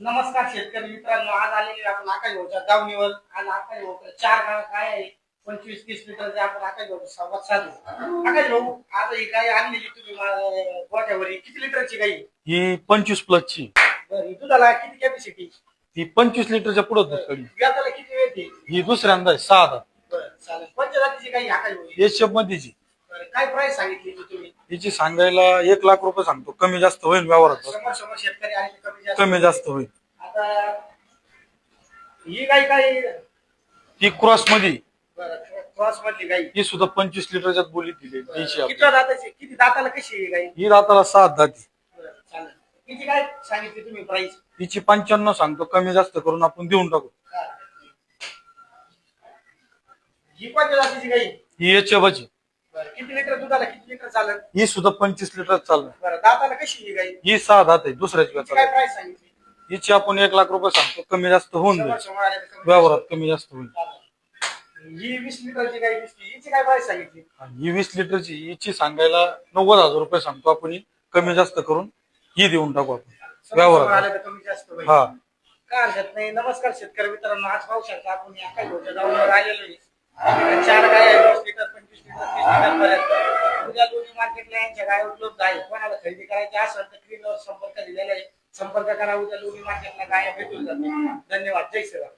नमस्कार शेतकरी मित्रांनो, आज आलेले आपण आकाश भाऊच्या दावणीवर. आज आकाश भाऊ चार काय आहे 25-30 लिटरचे आपण आकाश भाऊ संवाद साधू. आकाश भाऊ, आज ही गाय आणलेली तुम्ही गोठ्यावर, किती लिटरची गाई? ही 25 प्लसची. बरं, दुधाला किती कॅपॅसिटी? ही 25 लिटरच्या पुढे व्याजाला किती येते? ही दुसऱ्यांदा आहे, 6 दात. बरं, चालेल. पंचजातीची गाई आकाश भाऊ? एचएफ मध्येची. बरं, काय प्राइस सांगितली तुम्ही? हिची सांगायला 1 लाख रुपये सांगतो, कमी जास्त होईल व्यवहारात. समोर समोर शेतकरी आणि कमी जास्त होईल. आता ही गाय काय? ही क्रॉस मध्ये. क्रॉस मधली गाई. ही सुद्धा 25 लिटरच्या बोलीत दिली. किती दाताची? किती दाताला कशी आहे गाई? ही दाताला 7 दाती. चालेल. किती काय सांगितली तुम्ही प्राइस? हिची 95 सांगतो, कमी जास्त करून आपण देऊन टाकू. ही कोणत्या जातीची गाई? ही एचएफची. किती लिटर दुधाला किती लिटर चालेल? ही सुद्धा 25 लिटर चालणार. बरं, दाताला कशी ही गाई? ही 6 दात आहे, दुसऱ्याची काय चालणार. प्राइस सांगितली? हिची आपण 1 लाख रुपये सांगतो, कमी जास्त होऊन समोर जाईल. समोर आले तर कमी व्यवहारात कमी जास्त होईल. चालेल. ही 20 लिटरची गाई दिसली, हिची काय प्राइस सांगितली? ही 20 लिटरची. हिची सांगायला 90,000 रुपये सांगतो आपण, कमी जास्त करून ही देऊन टाकू आपण समोर समोर व्यवहारात. आले तर कमी जास्त होईल. हा. काय हरकत नाही. नमस्कार शेतकरी मित्रांनो, आज पाहू शकता आपण या काही गोष्टी जाऊन राहिलेलो आहे. चार गाय आहे, 20 लिटर 25 लिटर 30 लिटर पर्यंत. उद्या दोन्ही मार्केटला यांच्या गाय उपलब्ध आहे. कोणाला खरेदी करायची असेल तर स्क्रीनवर संपर्क दिलेला आहे, संपर्क करा. उद्या दोन्ही मार्केटला गाय भेटून जातील. धन्यवाद. जय श्रीराम.